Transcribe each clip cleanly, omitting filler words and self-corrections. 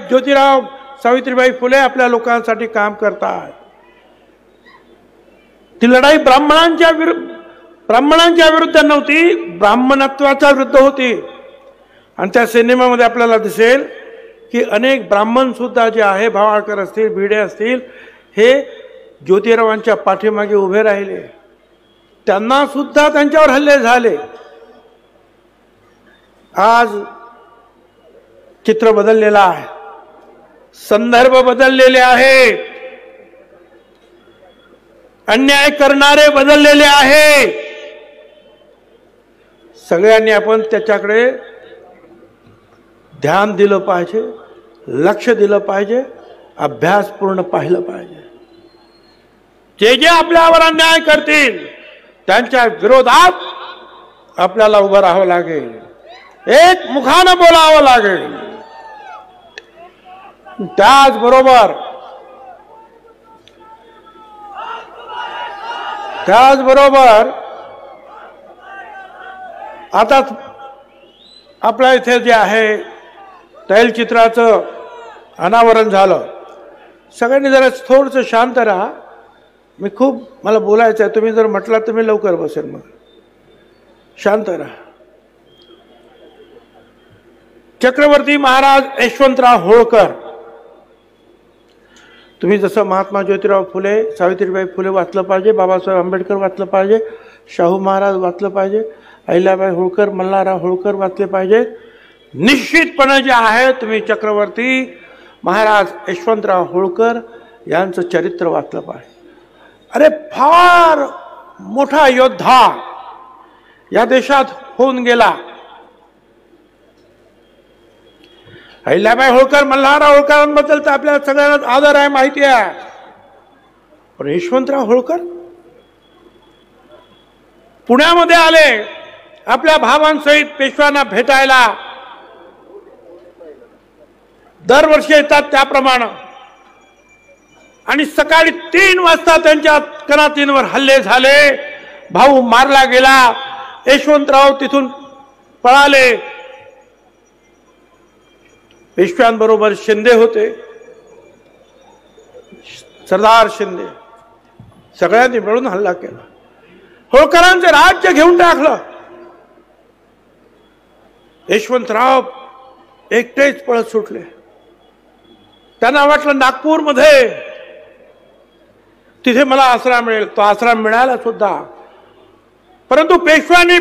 ज्योतिराव सावित्रीबाई फुले आपल्या लोकांसाठी काम करतात. ती लढाई ब्राह्मणांच्या विरुद्ध नव्हती, ब्राह्मणत्वाच्या विरुद्ध होती. आणि त्या सिनेमामध्ये आपल्याला दिसेल की अनेक ब्राह्मण सुद्धा जे आहे, भावाळकर असतील, भिडे असतील, हे ज्योतिरावांच्या पाठीमागे उभे राहिले. त्यांना सुद्धा त्यांच्यावर हल्ले झाले. आज चित्र बदललेलं आहे, संदर्भ बदललेले आहेत, अन्याय करणारे बदललेले आहे. सगळ्यांनी आपण त्याच्याकडे ध्यान दिलं पाहिजे, लक्ष दिलं पाहिजे, अभ्यासपूर्ण पाहिलं पाहिजे. जे जे आपल्यावर अन्याय करतील त्यांच्या विरोधात आपल्याला उभं राहावं लागेल, एक मुखानं बोलावं लागेल. त्याचबरोबर आता आपल्या इथे जे आहे तैलचित्राचं अनावरण झालं. सगळ्यांनी जरा थोडंसं शांत राहा. मला बोलायचं आहे. तुम्ही जर म्हटलात तर मी लवकर बसेल. मग शांत राहा. चक्रवर्ती महाराज यशवंतराव होळकर, तुम्ही जसं महात्मा ज्योतिराव फुले, सावित्रीबाई फुले वाचलं पाहिजे, बाबासाहेब आंबेडकर वाचलं पाहिजे, शाहू महाराज वाचलं पाहिजे, अहिल्याबाई होळकर, मल्हारराव होळकर वाचले पाहिजे. निश्चितपणे जे आहे तुम्ही चक्रवर्ती महाराज यशवंतराव होळकर यांचं चरित्र वाचलं पाहिजे. अरे फार मोठा योद्धा या देशात होऊन गेला. अहिल्याबाई होळकर, मल्हारराव होळकरांबद्दल तर आपल्याला सगळ्यांना आदर आहे, माहिती आहे. पण यशवंतराव होळकर पुण्यामध्ये आले आपल्या भावांसहित पेशव्यांना भेटायला. दरवर्षी येतात त्याप्रमाणे. आणि सकाळी 3 वाजता त्यांच्या कनातींवर हल्ले झाले, भाऊ मारला गेला, यशवंतराव तिथून पळाले. पेशव्यांबरोबर शिंदे होते, सरदार शिंदे, सगळ्यांनी मिळून हल्ला केला. होळकरांचे राज्य घेऊन टाकलं. यशवंतराव एकटेच पळत सुटले. त्यांना वाटलं नागपूरमध्ये तिथे मला आसरा मिळेल. तो आसरा मिळाला सुद्धा. परंतु पेशव्यांनी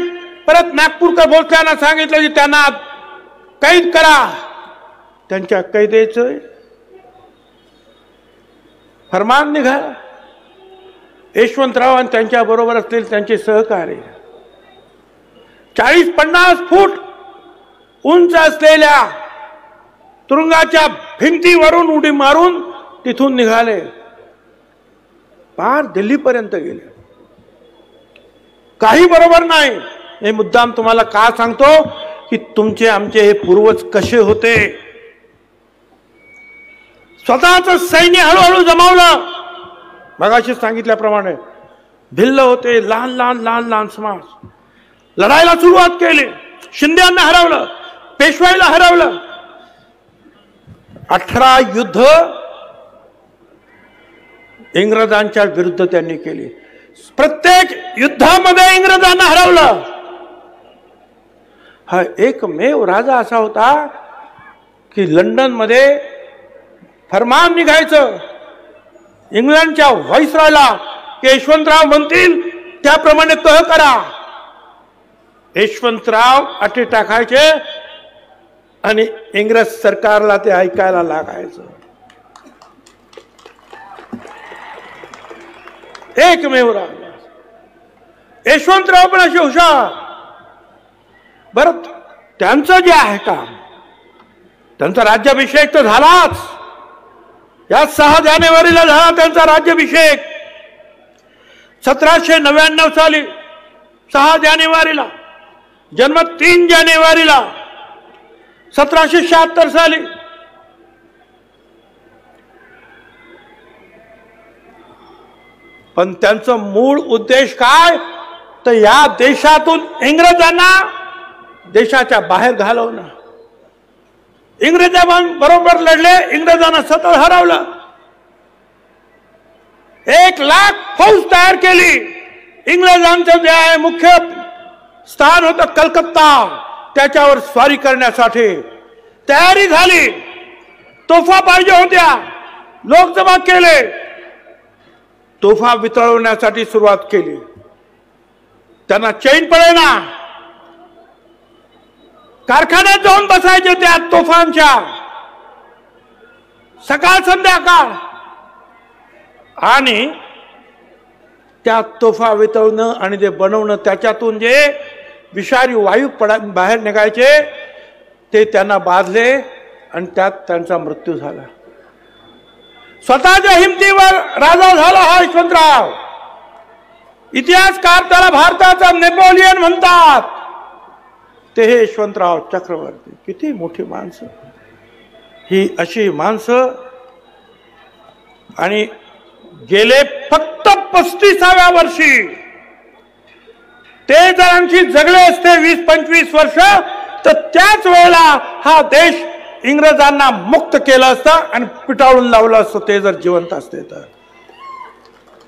परत नागपूरकर भोसल्यांना सांगितलं की त्यांना कैद करा. त्यांच्या कैदेचं फरमान निघाला. यशवंतराव आणि त्यांच्या बरोबर असलेले त्यांचे सहकारी 40-50 फूट उंच असलेल्या तुरुंगाच्या भिंतीवरून उडी मारून तिथून निघाले. पार दिल्लीपर्यंत गेले. काही बरोबर नाही. हे मुद्दाम तुम्हाला का सांगतो की तुमचे आमचे हे पूर्वज कसे होते. स्वतःच सैन्य हळूहळू जमावलं. मगाशी सांगितल्याप्रमाणे भिल्ल होते, लहान लहान समाज. लढायला सुरुवात केली. शिंद्यांना हरवलं, पेशवाईला हरवलं. 18 युद्ध इंग्रजांच्या विरुद्ध त्यांनी केली. प्रत्येक युद्धामध्ये इंग्रजांना हरवलं. हा एकमेव राजा असा होता की लंडनमध्ये फरमान निघायचं इंग्लंडच्या व्हाईसरॉयला की यशवंतराव म्हणतील त्याप्रमाणे तह करा. यशवंतराव अटी टाकायचे आणि इंग्रज सरकारला ते ऐकायला लागायचं. एकमेव राजा. यशवंतराव पण असे हुशार. बरं, त्यांचं जे आहे काम, त्यांचा राज्याभिषेक तर झालाच. या 6 जानेवारीला झाला त्यांचा राज्याभिषेक. 1799 साली 6 जानेवारीला. जन्म 3 जानेवारीला 1776 साली. पण त्यांचं मूळ उद्देश काय, तर या देशातून इंग्रजांना देशाच्या बाहेर घालवणं. इंग्रजांबरोबर लढले, इंग्रजांना सतत हरवलं, 1,00,000 फौज तयार केली. इंग्रजांचं जे आहे मुख्य स्थान होतं कलकत्ता, त्याच्यावर स्वारी करण्यासाठी तयारी झाली. तोफा पाहिजे होत्या, लोक जमा केले, तोफा वितळवण्यासाठी सुरुवात केली. त्यांना चैन पडेना, कारखान्यात जाऊन बसायचे त्या तोफांच्या, सकाळ संध्याकाळ. आणि त्या तोफा वितळणं आणि ते बनवणं, त्याच्यातून जे विषारी वायू बाहेर निघायचे ते त्यांना बाधले आणि त्यात त्यांचा मृत्यू झाला. स्वतःच्या हिमतीवर राजा झाला हा यशवंतराव. इतिहासकार त्याला भारताचा नेपोलियन म्हणतात. ते हे यशवंतराव चक्रवर्ती. किती मोठी माणसं, ही अशी माणसं. आणि गेले फक्त 35व्या वर्षी ते जर आणखी जगले असते 20-25 वर्ष, तर त्याच वेळेला हा देश इंग्रजांना मुक्त केलं असतं आणि पिटाळून लावलं असतं, ते जर जिवंत असते तर.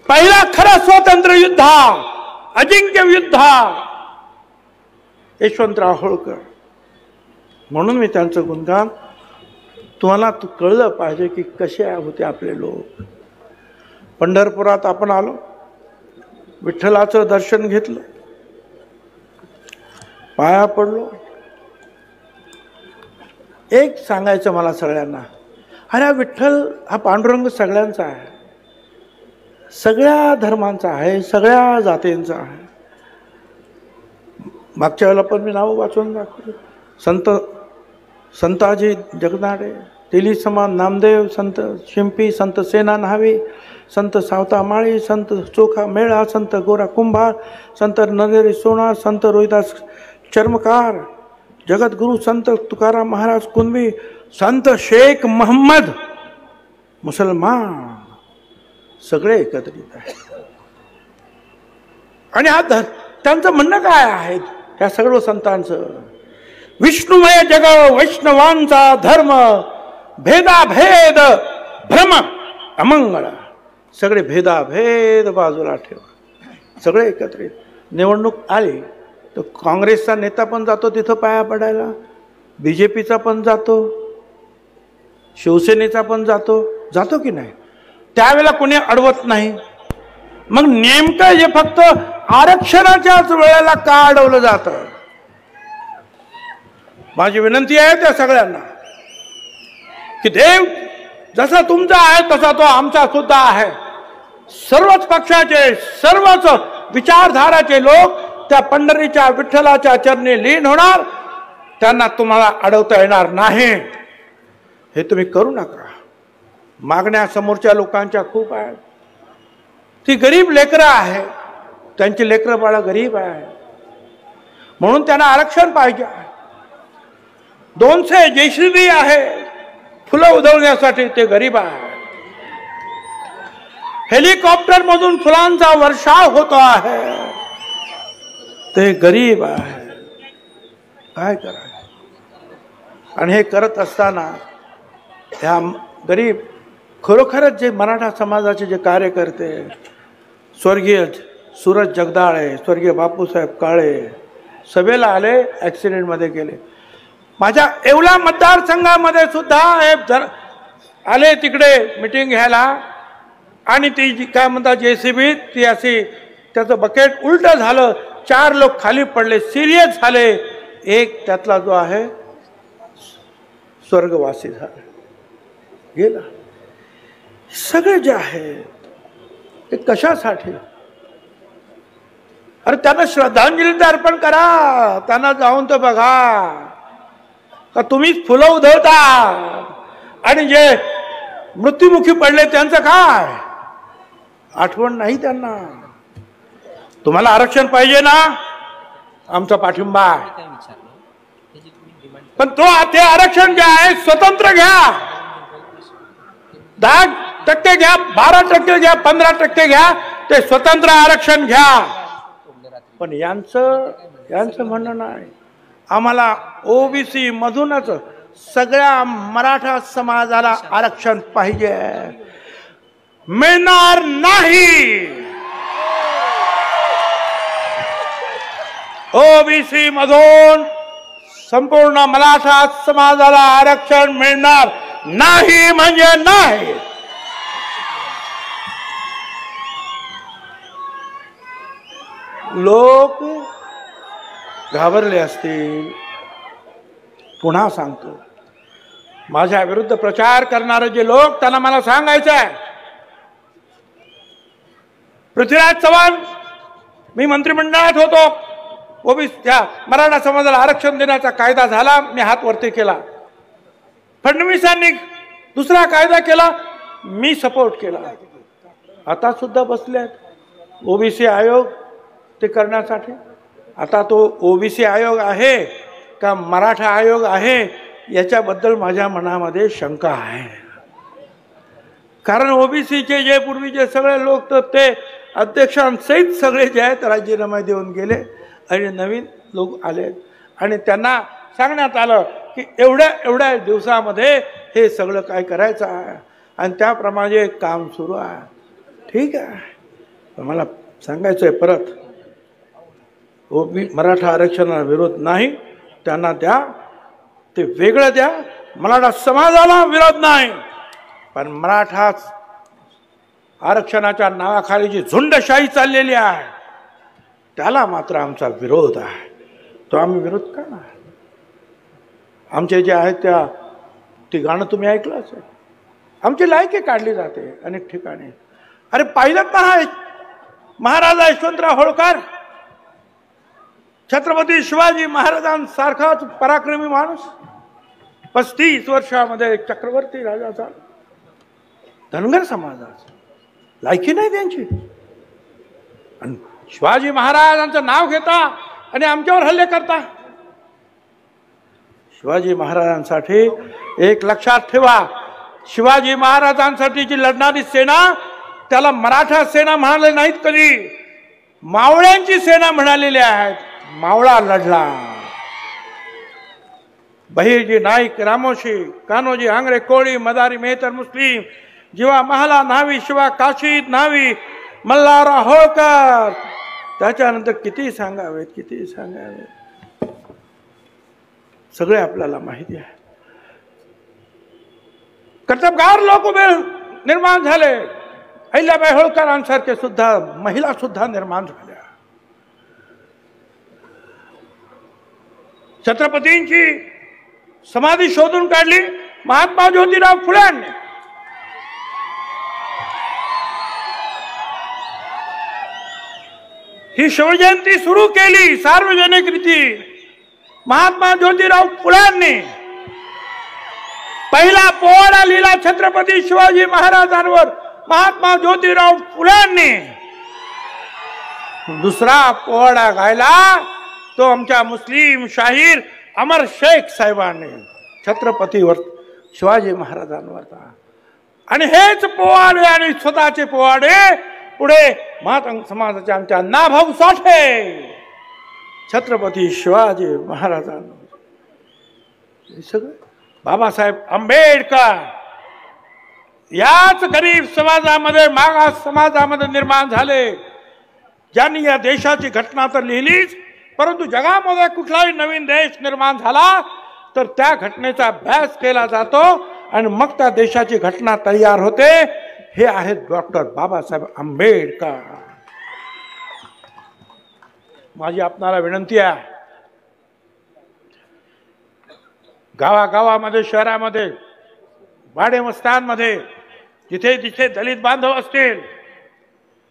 पहिला खरा स्वातंत्र्य युद्ध, अजिंक्य युद्ध यशवंतराव होळकर. म्हणून मी त्यांचं गुणगान, तुम्हाला कळलं पाहिजे की कसे होते आपले लोक. पंढरपुरात आपण आलो, विठ्ठलाचं दर्शन घेतलं, पाया पडलो. एक सांगायचं मला सगळ्यांना, अरे विठ्ठल हा पांडुरंग सगळ्यांचा आहे, सगळ्या धर्मांचा आहे, सगळ्या जातींचा आहे. मागच्या वेळेला पण मी नाव वाचून दाखवलं. संताजी जगनाडे, तेली समान नामदेव, संत शिंपी, संत सेना न्हावी, संत सावता माळी, संत चोखा मेळा, संत गोरा कुंभार, संत नरेरी सोनार, संत रोहिदास चर्मकार, जगतगुरु संत तुकाराम महाराज कुणबी, संत शेख मोहम्मद मुसलमान, सगळे एकत्रित आहेत. आणि हा त्यांचं म्हणणं काय आहे या सर्व संतांचं? विष्णुमय जग वैष्णवांचा धर्म, भेदाभेद भ्रम अमंगळ. सगळे भेदाभेद बाजूला ठेवा, सगळे एकत्रित. निवडणूक आली तर काँग्रेसचा नेता पण जातो तिथं पाया पडायला, बीजेपीचा पण जातो, शिवसेनेचा पण जातो की नाही? त्यावेळेला कोणी अडवत नाही. मग नेमकं जे फक्त आरक्षणाच्याच वेळेला का अडवलं जातं? माझी विनंती आहे त्या सगळ्यांना की देव जसा तुमचा आहे तसा तो आमचा सुद्धा आहे. सर्वच पक्षाचे, सर्वच विचारधाराचे लोक त्या पंढरीच्या विठ्ठलाच्या चरणी लीन होणार, त्यांना तुम्हाला अडवता येणार नाही. हे तुम्ही करू नका. मागण्या समोरच्या लोकांच्या खूप आहेत. ती गरीब लेकरं आहे, त्यांची लेकरं बाळं गरीब आहे, म्हणून त्यांना आरक्षण पाहिजे. 200 जयश्री आहे फुलं उधळण्यासाठी, ते गरीब आहे. हेलिकॉप्टर मधून फुलांचा वर्षाव होतो आहे, ते गरीब आहे. काय करायचं? आणि हे करत असताना ह्या गरीब, खरोखरच जे मराठा समाजाचे जे कार्यकर्ते, स्वर्गीय सूरज जगदाळे, स्वर्गीय बापूसाहेब काळे सभेला आले, ॲक्सिडेंटमध्ये गेले. माझ्या येवला मतदारसंघामध्ये सुद्धा हे आले तिकडे मीटिंग घ्यायला, आणि ती जी काय म्हणतात JCB, ती अशी त्याचं बकेट उलटं झालं, 4 लोक खाली पडले, सिरियस झाले. एक त्यातला जो आहे स्वर्गवासी झाला, गेला. सगळे जे आहेत ते कशासाठी? अरे त्यांना श्रद्धांजली अर्पण करा, त्यांना जाऊन तर बघा का तुम्हीच फुलं उधळता, आणि जे मृत्युमुखी पडले त्यांचं काय? आठवण नाही त्यांना. तुम्हाला आरक्षण पाहिजे ना, आमचा पाठिंबा आहे, पण ते आरक्षण जे आहे स्वतंत्र घ्या. 10% घ्या, 12% घ्या, 15% घ्या, ते स्वतंत्र आरक्षण घ्या. पण यांचं म्हणणं नाही, आम्हाला OBC मधूनच सगळ्या मराठा समाजाला आरक्षण पाहिजे, मिळणार नाही। ओबीसी मधून संपूर्ण मराठा समाजाला आरक्षण मिळणार नाही म्हणजे नाही। लोक घाबरले असतील। पुन्हा सांगतो, माझ्या विरुद्ध प्रचार करणारे जे लोक, त्यांना मला सांगायचं आहे, पृथ्वीराज चव्हाण, मी मंत्रिमंडळात होतो, ओबीसी त्या मराठा समाजाला आरक्षण देण्याचा कायदा झाला, मी हात वरती केला। फडणवीसांनी दुसरा कायदा केला, मी सपोर्ट केला। आता सुद्धा बसले आहेत ओबीसी आयोग ते करण्यासाठी। आता तो ओबीसी आयोग आहे का मराठा आयोग आहे याच्याबद्दल माझ्या मनामध्ये शंका आहे। कारण ओबीसीचे जे पूर्वीचे सगळे लोक तर ते अध्यक्षांसहित सगळे जे आहेत राजीनामा देऊन गेले आणि नवीन लोक आले आणि त्यांना सांगण्यात आलं की एवढ्या दिवसामध्ये हे सगळं काय करायचं आहे आणि त्याप्रमाणे काम सुरू आहे। ठीक आहे, मला सांगायचं आहे परत, मराठा आरक्षणाला विरोध नाही, त्यांना द्या, ते वेगळं द्या, मराठा समाजाला विरोध नाही, पण मराठा आरक्षणाच्या नावाखाली जी झुंडशाही चाललेली आहे त्याला मात्र आमचा विरोध आहे। तो आम्ही विरोध करणार। आमचे जे आहेत त्या ती गाणं तुम्ही ऐकलं असेल, आमची लायकी काढली जाते अनेक ठिकाणी। अरे पाहिलं ना, महाराजा यशवंतराव होळकर, छत्रपती शिवाजी महाराजांसारखाच पराक्रमी माणूस, 35 वर्षामध्ये चक्रवर्ती राजाचा, धनगर समाजाचा लायकी नाही त्यांची, आणि शिवाजी महाराजांचं नाव घेता आणि आमच्यावर हल्ले करता। शिवाजी महाराजांसाठी एक लक्षात ठेवा, शिवाजी महाराजांसाठीची लढणारी सेना त्याला मराठा सेना म्हणाले नाहीत कधी, मावळ्यांची सेना म्हणालेली आहेत। मावळा लढला, बहिर्जी नाईक, रामोशी, कान्होजी, आंग्रे, कोळी, मदारी, मेहतर, मुस्लिम, जीवा महाला, न्हावी, शिवा, काशीद, न्हावी, मल्हारराव होळकर, त्याच्यानंतर किती सांगावे, सगळे आपल्याला माहिती आहे। कर्तबगार लोक उभे निर्माण झाले, अहिल्याबाई होळकरांसारखे सुद्धा महिला सुद्धा निर्माण झाल्या। छत्रपतींची समाधी शोधून काढली महात्मा ज्योतिराव फुल्यांनी। ही शिवजयंती सुरू केली सार्वजनिक रीती महात्मा ज्योतिराव फुल्यांनी। पहिला पोवाडा लिहिला छत्रपती शिवाजी महाराजांवर महात्मा ज्योतिराव फुल्यांनी। दुसरा पोवाडा गायला तो आमच्या मुस्लिम शाहीर अमर शेख साहेबांनी छत्रपतीवर शिवाजी महाराजांवर। आणि हेच पोवाडे आणि स्वतःचे पोवाडे पुढे मातंग समाजाच्या आमच्या नाभाऊ साठे छत्रपती शिवाजी महाराजांवर, हे सगळं बाबासाहेब आंबेडकर याच गरीब समाजामध्ये, मागास समाजामध्ये निर्माण झाले, ज्यांनी या देशाची घटना तर लिहिलीच, परंतु जगामध्ये कुठलाही नवीन देश निर्माण झाला तर त्या घटनेचा अभ्यास केला जातो आणि मग त्या देशाची घटना तयार होते। हे आहेत डॉक्टर बाबासाहेब आंबेडकर। माझी आपणाला विनंती आहे, गावागावामध्ये, शहरामध्ये, भाडेमस्तानमध्ये जिथे जिथे दलित बांधव असतील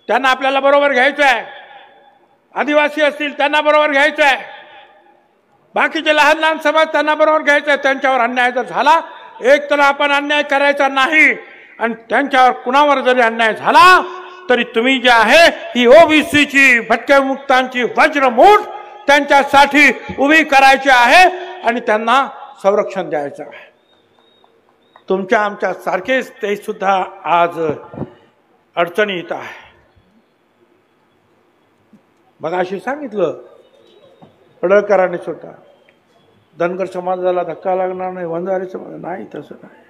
त्यांना आपल्याला बरोबर घ्यायचं आहे, आदिवासी असतील त्यांना बरोबर घ्यायचं आहे, बाकीचे लहान लहान समाज त्यांना बरोबर घ्यायचं आहे। त्यांच्यावर अन्याय जर झाला, एक तर आपण अन्याय करायचा नाही, आणि त्यांच्यावर कुणावर जरी अन्याय झाला तरी तुम्ही जे आहे ही ओबीसीची भटक्या मुक्तांची वज्रमूठ त्यांच्यासाठी उभी करायची आहे आणि त्यांना संरक्षण द्यायचं आहे। तुमच्या आमच्या सारखेच ते सुद्धा आज अडचणीत आहे। मग अशी सांगितलं पडळकरांनी सुद्धा, धनगर समाजाला धक्का लागणार नाही, वंजारी समाज नाही, तसं नाही.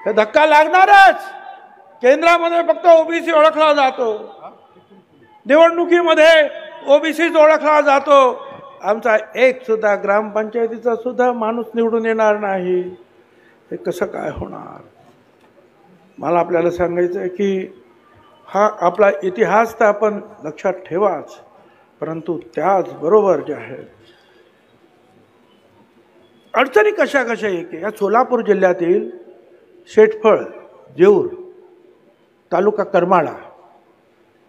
हे धक्का लागणारच. केंद्रामध्ये फक्त ओबीसी ओळखला जातो, निवडणुकीमध्ये ओबीसीच ओळखला जातो. आमचा एक सुद्धा ग्रामपंचायतीचा सुद्धा माणूस निवडून येणार नाही. हे कसं काय होणार? मला आपल्याला सांगायचं आहे की हा आपला इतिहास तर आपण लक्षात ठेवाच, परंतु त्याचबरोबर जे आहे अडचणी कशा कशा येते. या सोलापूर जिल्ह्यातील शेटफळ, जेऊर तालुका करमाळा,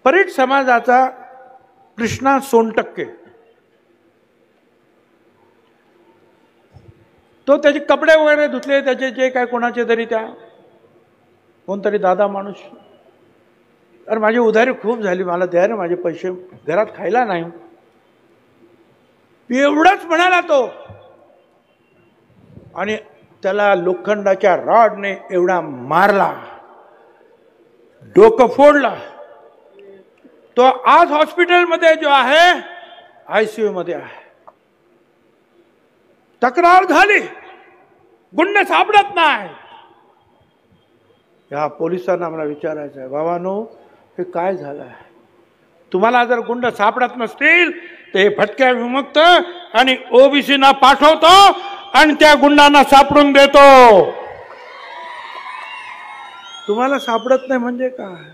परीट समाजाचा कृष्णा सोनटक्के, तो त्याचे कपडे वगैरे धुतले, त्याचे जे काय कोणाचे तरी त्या कोणतरी दादा माणूस, अरे माझी उधारी खूप झाली, मला द्या रे माझे पैसे, घरात खायला नाही, एवढंच म्हणाला तो. आणि त्याला लोखंडाच्या रॉडने एवढा मारला, डोकं फोडला. तो आज हॉस्पिटलमध्ये जो आहे ICU मध्ये आहे. तक्रार झाली, गुंड सापडत नाही. या पोलिसांना मला विचारायचं आहे, बाबांनो हे काय झालं आहे? तुम्हाला जर गुंड सापडत नसतील ते भटक्या विमुक्त आणि ओबीसीना पाठवतो आणि त्या गुंडांना सापडून देतो. तुम्हाला सापडत नाही म्हणजे काय?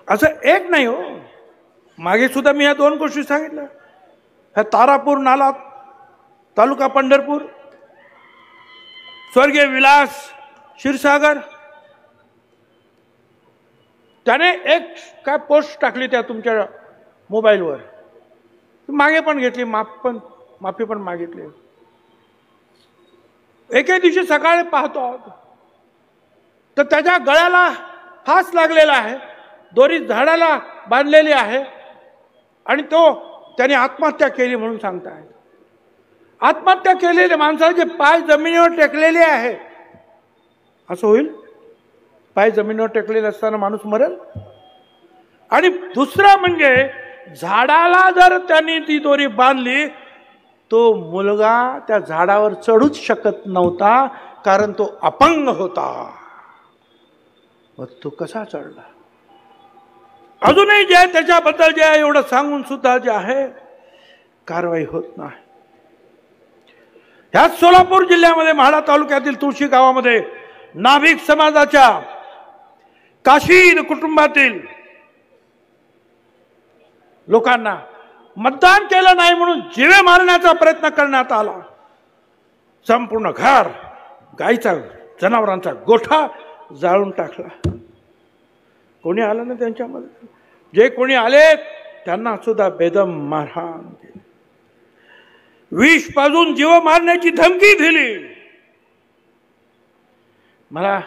असं एक नाही हो. मागे सुद्धा मी या दोन गोष्टी सांगितल्या. ह्या तारापूर नाला, तालुका पंढरपूर, स्वर्गीय विलास क्षीरसागर, त्याने एक काय पोस्ट टाकली त्या तुमच्या मोबाईलवर, मागे पण घेतली, माफी पण मागितली. एके दिवशी सकाळी पाहतो तर त्याच्या गळ्याला फास लागलेला आहे, दोरी झाडाला बांधलेली आहे आणि त्याने आत्महत्या केली म्हणून सांगताय. आत्महत्या केलेल्या माणसाचे पाय जमिनीवर टेकलेले आहे. असं होईल? पाय जमिनीवर टेकलेले असताना माणूस मरेल? आणि दुसरं म्हणजे झाडाला जर त्यांनी ती दोरी बांधली, तो मुलगा त्या झाडावर चढूच शकत नव्हता, कारण तो अपंग होता. मग तो कसा चढला? अजूनही जे आहे त्याच्याबद्दल जे आहे एवढं सांगून सुद्धा जे आहे कारवाई होत नाही. ह्याच सोलापूर जिल्ह्यामध्ये म्हाडा तालुक्यातील तुळशी गावामध्ये नाभिक समाजाच्या काशीद कुटुंबातील लोकांना मतदान केलं नाही म्हणून जीवे मारण्याचा प्रयत्न करण्यात आला. संपूर्ण घर, गाईचा, जनावरांचा गोठा जाळून टाकला. कोणी आलं ना त्यांच्यामध्ये? जे कोणी आले त्यांना सुद्धा बेदम मारहाण केली, विष पाजून जीव मारण्याची धमकी दिली. मला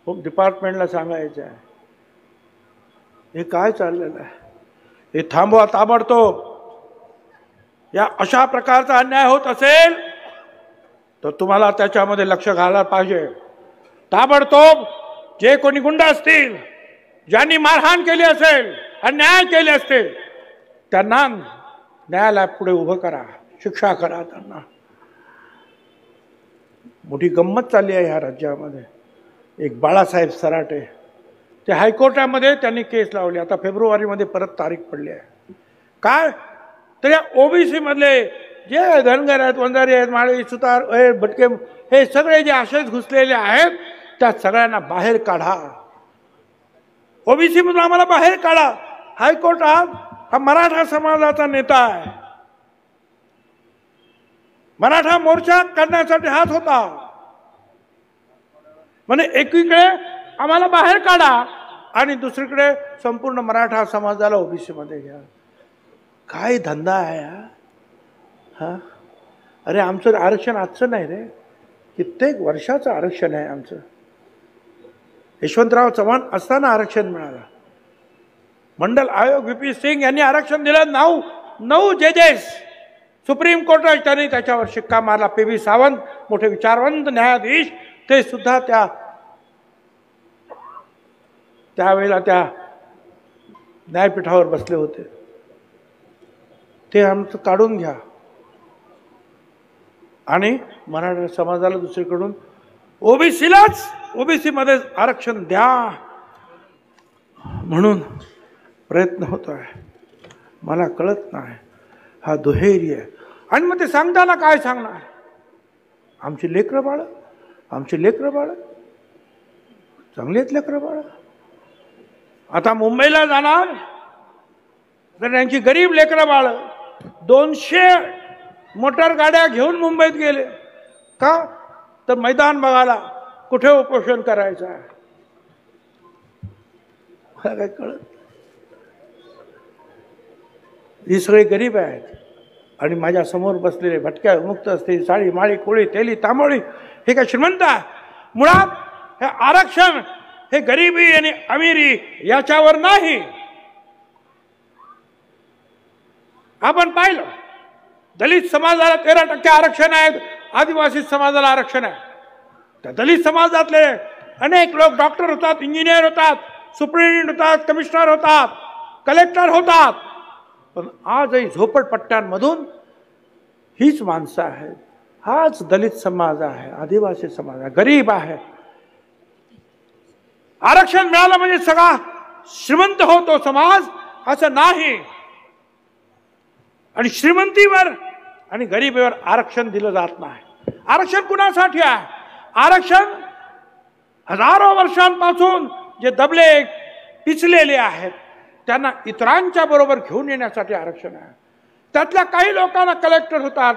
होम डिपार्टमेंटला सांगायचं आहे, हे काय चाललेलं आहे? हे थांबवा ताबडतोब. या अशा प्रकारचा अन्याय होत असेल तर तुम्हाला त्याच्यामध्ये लक्ष घालायला पाहिजे. ताबडतोब जे कोणी गुंड असतील, ज्यांनी मारहाण केली असेल, अन्याय केले असतील, त्यांना न्यायालयात पुढे उभं करा, शिक्षा करा त्यांना. मोठी गंमत चालली आहे ह्या राज्यामध्ये. एक बाळासाहेब सराटे, ते हायकोर्टामध्ये त्यांनी केस लावली. आता फेब्रुवारीमध्ये परत तारीख पडली आहे. काय तर या ओबीसी मधले जे धनगर आहेत, वंजारी आहेत, माळी, सुतार, भटके, हे सगळे जे असेच घुसलेले आहेत, त्या सगळ्यांना बाहेर काढा. ओबीसी मधून आम्हाला बाहेर काढा. हायकोर्ट हा मराठा समाजाचा नेता आहे. मराठा मोर्चा करण्यासाठी हात होता. म्हणजे एकीकडे आम्हाला बाहेर काढा आणि दुसरीकडे संपूर्ण मराठा समाजाला ओबीसी मध्ये घ्या. काय धंदा आहे हा? अरे आमचं आरक्षण आजचं नाही रे, कित्येक वर्षाचं आरक्षण आहे आमचं. यशवंतराव चव्हाण असताना आरक्षण मिळालं. मंडल आयोग VP सिंग यांनी आरक्षण दिलं. 9 जजेस सुप्रीम कोर्टात त्यांनी त्याच्यावर शिक्का मारला. PV सावंत मोठे विचारवंत न्यायाधीश, ते सुद्धा त्यावेळेला त्या न्यायपीठावर बसले होते. ते आमचं काढून घ्या आणि मराठा समाजाला दुसरीकडून ओबीसी मध्ये आरक्षण द्या म्हणून प्रयत्न होतो आहे. मला कळत नाही हा दुहेरी आहे. आणि मग ते सांगताना काय सांगणार? आमची लेकरं बाळ चांगली आहेत लेकरं बाळ. आता मुंबईला जाणार तर त्यांची गरीब लेकरं बाळ 200 मोटर गाड्या घेऊन मुंबईत गेले. का? तर मैदान बघायला, कुठे उपोषण करायचं आहे. मला काय कळत. ही सगळे गरीब आहेत आणि माझ्या समोर बसलेले भटक्या मुक्त असतील, साळी माळी कोळी तेली तांबोळी, हे काय श्रीमंत आहे? मुळात हे आरक्षण हे गरिबी आणि अमिरी याच्यावर नाही. आपण पाहिलं दलित समाजाला 13% आरक्षण आहे, आदिवासी समाजाला आरक्षण आहे. त्या दलित समाजातले अनेक लोक डॉक्टर होतात, इंजिनियर होतात, सुप्रिंटेंडेंट होतात, कमिशनर होतात, कलेक्टर होतात. पण आजही झोपडपट्ट्यांमधून हीच माणसं आहेत. हाच दलित समाज आहे, आदिवासी समाज आहे, गरीब आहे. आरक्षण मिळालं म्हणजे सगळा श्रीमंत होतो समाज असं नाही. आणि श्रीमंतीवर आणि गरिबीवर आरक्षण दिलं जात नाही. आरक्षण कुणासाठी आहे? आरक्षण हजारो वर्षांपासून जे दबले पिचलेले आहेत त्यांना इतरांच्या बरोबर घेऊन येण्यासाठी आरक्षण आहे. त्यातल्या काही लोकांना कलेक्टर होतात,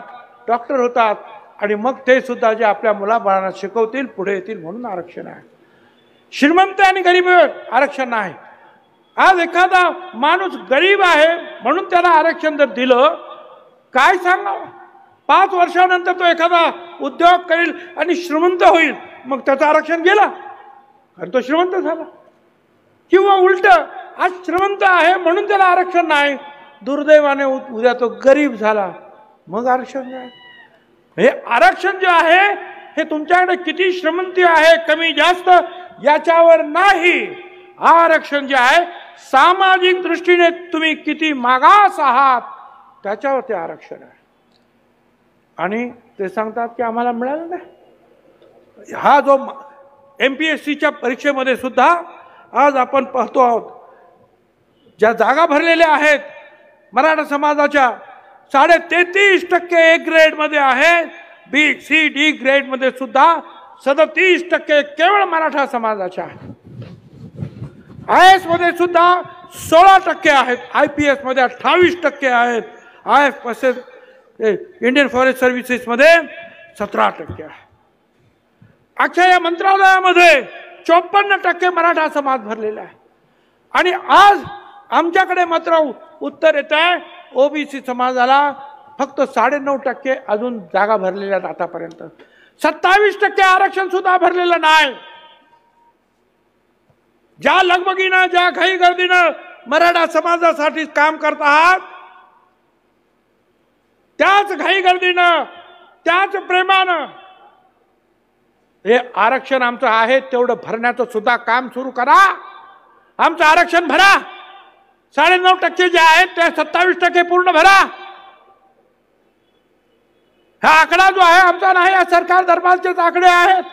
डॉक्टर होतात आणि मग ते सुद्धा जे आपल्या मुलाबाळांना शिकवतील, पुढे येतील म्हणून आरक्षण आहे. श्रीमंत आणि गरिबीवर आरक्षण नाही. आज एखादा माणूस गरीब आहे म्हणून त्याला आरक्षण जर दिलं, काय सांगावं? 5 वर्षानंतर तो एखादा उद्योग करेल आणि श्रीमंत होईल, मग त्याचं आरक्षण गेला आणि तो श्रीमंत झाला. किंवा उलट, आज श्रीमंत आहे म्हणून त्याला आरक्षण नाही, दुर्दैवाने उद्या तो गरीब झाला, मग आरक्षण नाही. हे आरक्षण जे आहे हे तुमच्याकडे किती श्रीमंती आहे, कमी जास्त याच्यावर नाही. आरक्षण जे आहे सामाजिक दृष्टीने तुम्ही किती मागास आहात त्याच्यावर ते आरक्षण आहे. आणि ते सांगतात की आम्हाला मिळालं नाही. हा जो MPSCच्या परीक्षेमध्ये सुद्धा आज आपण पाहतो आहोत, ज्या जागा भरलेल्या आहेत मराठा समाजाच्या 33.5% A ग्रेड मध्ये आहेत, B, C, D ग्रेड मध्ये सुद्धा 37% केवळ मराठा समाजाच्या आहेत. IAS मध्ये सुद्धा 16% आहेत, IPS मध्ये 28% आहेत, IF इंडियन फॉरेस्ट सर्व्हिसेस मध्ये 17% आहे. अख्ख्या या मंत्रालयामध्ये 54% मराठा समाज भरलेला आहे. आणि आज आमच्याकडे मात्र उत्तर येत आहे ओबीसी समाजाला फक्त 9.5% अजून जागा भरलेल्या आहेत आतापर्यंत. 27% आरक्षण सुद्धा भरलेलं नाही. ज्या लगबगीनं, ज्या घाई गर्दीनं मराठा समाजासाठी काम करत आहात, त्याच घाई गर्दीनं, त्याच प्रेमानं हे आरक्षण आमचं आहे तेवढं भरण्याचं सुद्धा काम सुरू करा. आमचं आरक्षण भरा. 9.5% जे आहेत त्या 27% पूर्ण भरा. हा आकडा जो आहे आमचा नाही, या सरकार दरबारचेच आकडे आहेत.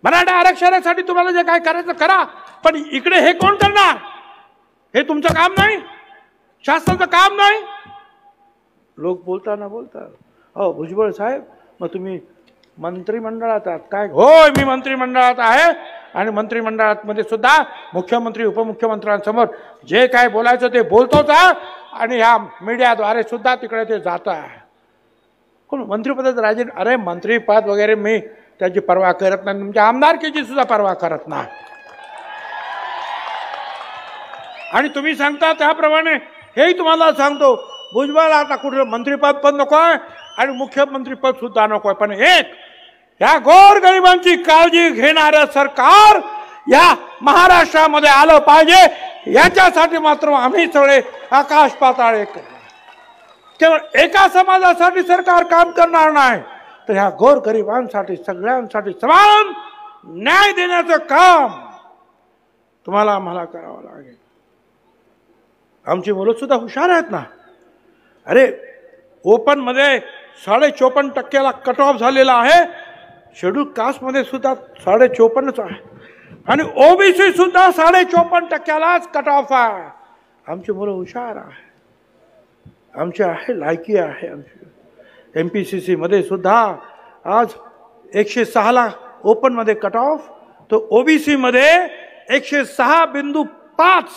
मराठा आरक्षणासाठी तुम्हाला जे काय करायचं करा, पण इकडे हे कोण करणार? हे तुमचं काम नाही, शासनाचं काम नाही. लोक बोलताना बोलतात, हो भुजबळ साहेब मग तुम्ही मंत्रिमंडळात आहात काय? होय, मी मंत्रिमंडळात आहे आणि मंत्रिमंडळात मध्ये सुद्धा मुख्यमंत्री उपमुख्यमंत्र्यांसमोर जे काय बोलायचं ते बोलतोच आहे आणि ह्या मीडियाद्वारे सुद्धा तिकडे ते जात आहे. कोण मंत्रिपदाचं राजीनामा? अरे मंत्रिपद वगैरे मी त्याची पर्वा करत नाही, तुमच्या आमदारकीची सुद्धा पर्वा करत नाही. आणि तुम्ही सांगता त्याप्रमाणे हेही तुम्हाला सांगतो, भुजबळ आता कुठलं मंत्रिपद पण नको आहे आणि मुख्यमंत्रीपद सुद्धा नको आहे, पण एक या गोरगरिबांची काळजी घेणारं सरकार या महाराष्ट्रामध्ये आलं पाहिजे. याच्यासाठी मात्र आम्ही सगळे आकाश पाताळ एक. केवळ एका समाजासाठी सरकार काम करणार नाही, तर ह्या गोरगरिबांसाठी सगळ्यांसाठी समान न्याय देण्याचं काम तुम्हाला आम्हाला करावं लागेल. आमची मुलं सुद्धा हुशार आहेत ना. अरे ओपन मध्ये 54% कट ऑफ झालेला आहे. शेड्यूल कास्ट मध्ये सुद्धा 54.5 आहे आणि ओबीसी सुद्धा 54% कट ऑफ आहे. आमची मुलं हुशार आहे, आमची आहे लायकी आहे. आमची MPCC मध्ये सुद्धा आज 106 ओपन मध्ये कट ऑफ, तो ओबीसी मध्ये 106.5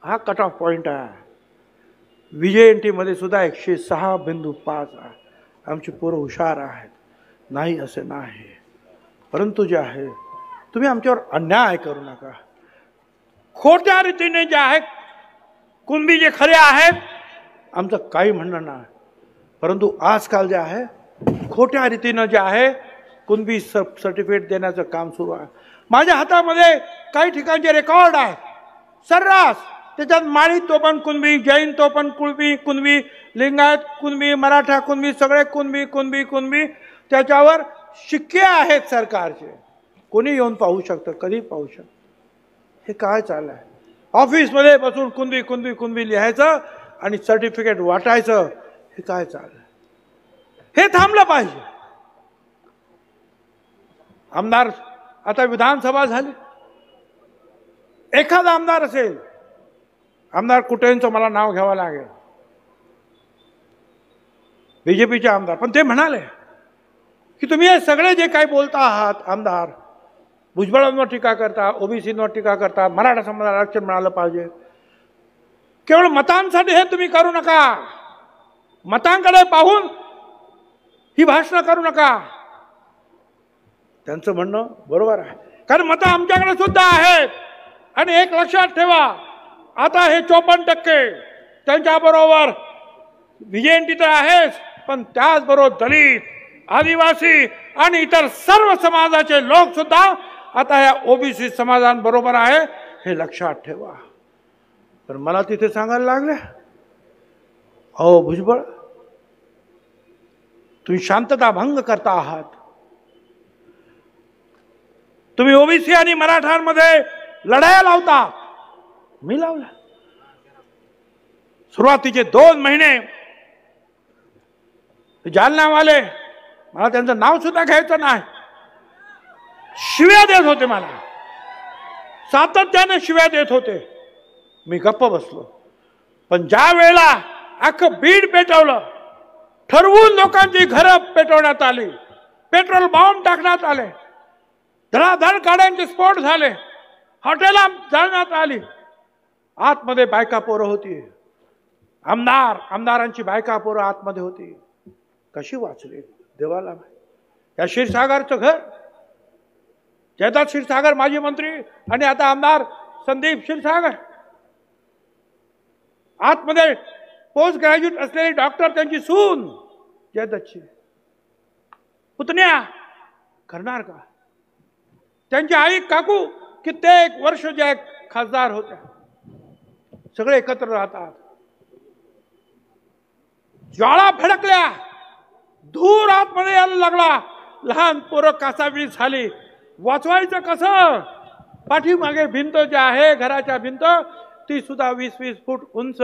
हा कट ऑफ पॉइंट आहे. VJNT मध्ये सुद्धा 106.5 आहे. आमची पोरं हुशार आहेत, नाही असे नाही. परंतु जे आहे तुम्ही आमच्यावर अन्याय करू नका. खोट्या रीतीने जे आहे कुणबी जे खरे आहेत आमचं काही म्हणणं नाही, परंतु आजकाल जे आहे खोट्या रीतीनं जे आहे कुणबी सर्टिफिकेट देण्याचं काम सुरू आहे. माझ्या हातामध्ये काही ठिकाणचे रेकॉर्ड आहे सर्रास. त्याच्यात माळी तो पण कुणबी, जैन तो पण कुणबी, लिंगायत कुणबी, मराठा कुणबी, सगळे कुणबी. त्याच्यावर शिक्के आहेत सरकारचे. कोणी येऊन पाहू शकतं, कधी पाहू शकतं. हे काय चाललंय? ऑफिसमध्ये बसून कुणबी लिहायचं आणि सर्टिफिकेट वाटायचं. हे काय चाललंय? हे थांबलं पाहिजे. आमदार आता विधानसभा झाली, एखादा आमदार असेल, आमदार कुठेंचं मला नाव घ्यावं लागेल, BJPचे आमदार, पण ते म्हणाले की तुम्ही हे सगळे जे काही बोलता आहात आमदार, भुजबळांवर टीका करता, ओबीसींवर टीका करता, मराठा समाजाला आरक्षण मिळालं पाहिजे, केवळ मतांसाठी हे तुम्ही करू नका. मतांकडे पाहून ही भाषणं करू नका. त्यांचं म्हणणं बरोबर आहे, कारण मतं आमच्याकडे सुद्धा आहेत. आणि एक लक्षात ठेवा, आता हे 54% त्यांच्याबरोबर VJNT तर आहेच, पण त्याचबरोबर दलित, आदिवासी आणि इतर सर्व समाजाचे लोक सुद्धा आता या ओबीसी समाजांबरोबर आहे, हे लक्षात ठेवा. तर मला तिथे सांगायला लागले, अहो भुजबळ, तुम्ही शांतता भंग करता आहात. तुम्ही ओबीसी आणि मराठ्यांमध्ये लढाया लावता. मी लावला. सुरुवातीचे 2 महिने जालनावाले, मला त्यांचं नाव सुद्धा घ्यायचं नाही, शिव्या देत होते. मला सातत्याने शिव्या देत होते. मी गप्प बसलो. पण ज्या वेळेला अख्खं बीड पेटवलं, ठरवून लोकांची घरं पेटवण्यात आली, पेट्रोल बॉम्ब टाकण्यात आले, धडाधड गाड्यांचे स्फोट झाले, हॉटेला जाळण्यात आली, आतमध्ये बायका पोरं होती, आमदारांची बायका पोरं आतमध्ये होती. कशी वाचली देवाला माहिती. या क्षीरसागरचं घर, जयदास क्षीरसागर माजी मंत्री आणि आता आमदार संदीप क्षीरसागर, आतमध्ये पोस्ट ग्रॅज्युएट असलेली डॉक्टर, त्यांची सून जयदत्तची पुतण्या करणार का? त्यांची आई काकू कित्येक वर्ष ज्या खासदार होत्या, सगळे एकत्र राहतात. ज्वाळा फडकल्या, धूर आतमध्ये यायला लागला, लहान पोरं कासावीस झाली. वाचवायचं कसं? पाठीमागे भिंत जी आहे, घराच्या भिंत, ती सुद्धा 20-20 फूट उंच.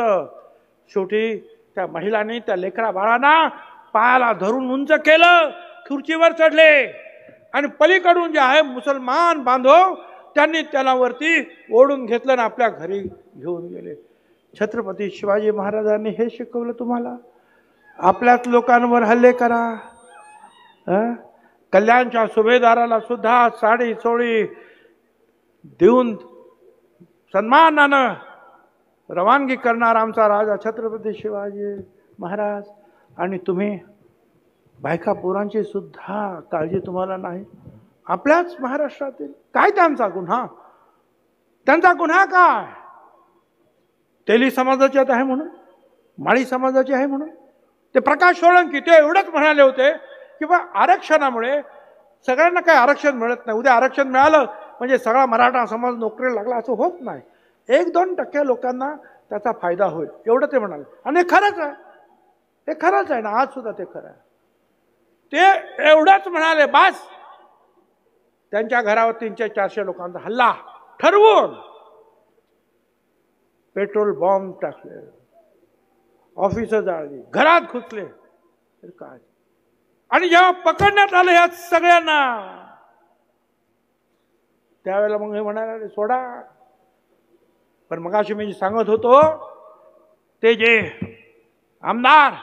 शेवटी त्या महिलांनी त्या लेकरा बाळांना पायाला धरून उंच केलं, खुर्चीवर चढले आणि पलीकडून जे आहे मुसलमान बांधव, त्यांनी त्याला वरती ओढून घेतलं आणि आपल्या घरी घेऊन गेले. छत्रपती शिवाजी महाराजांनी हे शिकवलं तुम्हाला? आपल्याच लोकांवर हल्ले करा. कल्याणच्या सुभेदाराला सुद्धा साडी चोळी देऊन सन्मानानं रवानगी करणार आमचा राजा छत्रपती शिवाजी महाराज. आणि तुम्ही बायका पोरांची सुद्धा काळजी तुम्हाला नाही. आपल्याच महाराष्ट्रातील काय त्यांचा गुन्हा? त्यांचा गुन्हा काय? तेली समाजाचे आहे म्हणून, माळी समाजाचे आहे म्हणून. ते प्रकाश सोळंकी ते एवढंच म्हणाले होते की बा आरक्षणामुळे सगळ्यांना काही आरक्षण मिळत नाही, उद्या आरक्षण मिळालं म्हणजे सगळा मराठा समाज नोकरीला लागला, असं होत नाही. 1-2% लोकांना त्याचा फायदा होईल, एवढं ते म्हणाले. आणि हे खरंच आहे, हे खरंच आहे ना, आज सुद्धा ते खरं आहे. ते एवढंच म्हणाले. बस त्यांच्या घरावर 300-400 लोकांचा हल्ला ठरवून. पेट्रोल बॉम्ब टाकले, ऑफिसं जाळली, घरात घुसले, तर काय. आणि जेव्हा पकडण्यात आलं ह्या सगळ्यांना, त्यावेळेला मग हे म्हणाले सोडा. पण मगाशी मी सांगत होतो ते जे आमदार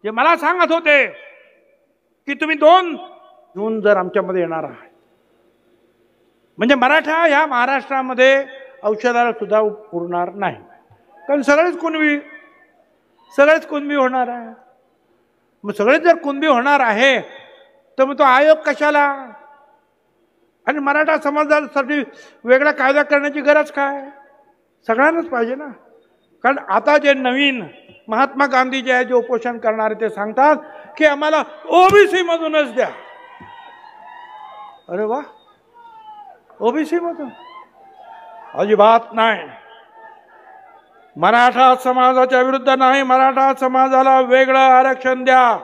जे मला सांगत होते की तुम्ही 2 जून जर आमच्यामध्ये येणार आहात, म्हणजे मराठा ह्या महाराष्ट्रामध्ये औषधाला सुद्धा उरणार नाही, कारण सगळेच कुणबी होणार आहे. मग सगळेच जर कुणबी होणार आहे तर मग तो आयोग कशाला. आणि मराठा समाजासाठी वेगळा कायदा करण्याची गरज काय. सगळ्यांनाच पाहिजे ना. कारण आता जे नवीन महात्मा गांधी जे आहे जे उपोषण करणारे ते सांगतात की आम्हाला ओबीसी मधूनच द्या. अरे वा, ओबीसी मधून अजिबात नाही. मराठा समाजाच्या विरुद्ध नाही, मराठा समाजाला वेगळं आरक्षण द्या.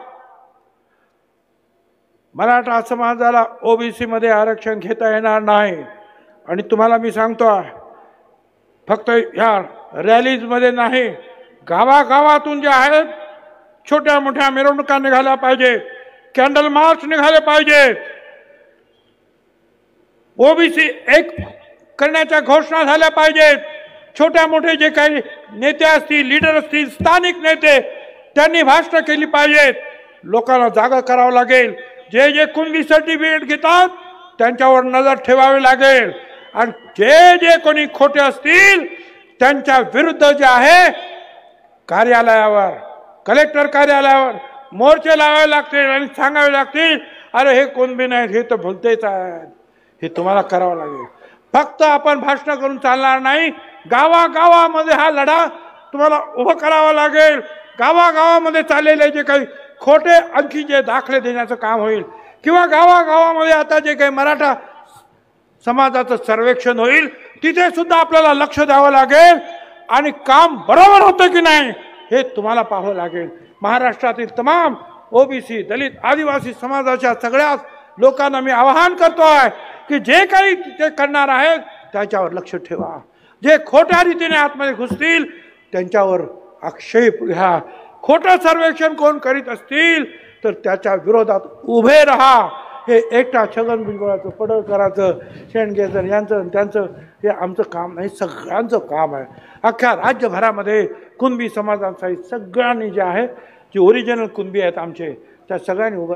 मराठा समाजाला ओबीसी मध्ये आरक्षण घेता येणार नाही. आणि तुम्हाला मी सांगतो, फक्त ह्या रॅलीज मध्ये नाही, गावागावातून जे आहेत छोट्या मोठ्या मिरवणुका निघाल्या पाहिजे, कॅन्डल मार्च निघाले पाहिजे, ओबीसी एक करण्याच्या घोषणा झाल्या पाहिजेत. छोट्या मोठे जे काही नेते असतील, लीडर असतील, स्थानिक नेते, त्यांनी भाषणं केली पाहिजेत. लोकांना जागा करावं लागेल. जे जे कुणबी सर्टिफिकेट घेतात त्यांच्यावर नजर ठेवावी लागेल. आणि जे जे कोणी खोटे असतील त्यांच्या विरुद्ध जे आहे कार्यालयावर, कलेक्टर कार्यालयावर मोर्चे लावावे लागतील आणि सांगावे लागतील, अरे हे कुणबी नाहीत, हे तर भलतेच आहेत. हे तुम्हाला करावं लागेल. फक्त आपण भाषण करून चालणार नाही. गावागावामध्ये हा लढा तुम्हाला उभा करावा लागेल. गावागावामध्ये चाललेले जे काही खोटे आणखी जे दाखले देण्याचं काम होईल, किंवा गावागावामध्ये आता जे काही मराठा समाजाचं सर्वेक्षण होईल तिथे सुद्धा आपल्याला लक्ष द्यावं लागेल. आणि काम बरोबर होतं की नाही हे तुम्हाला पाहावं लागेल. महाराष्ट्रातील तमाम ओबीसी, दलित, आदिवासी समाजाच्या सगळ्याच लोकांना मी आवाहन करतोय की जे काही ते करणार आहेत त्याच्यावर लक्ष ठेवा. जे खोट्या रीतीने आतमध्ये घुसतील त्यांच्यावर आक्षेप घ्या. खोटं सर्वेक्षण कोण करीत असतील तर त्याच्या विरोधात उभे राहा. हे एकटा छगन भुजबळाचं, पडळकरांचं, शेंडगेचं, यांचं त्यांचं हे आमचं काम नाही, सगळ्यांचं काम आहे. अख्ख्या राज्यभरामध्ये कुणबी समाजाचा सगळ्यांनी जे आहे जे ओरिजिनल कुणबी आहेत आमचे त्या सगळ्यांनी उभं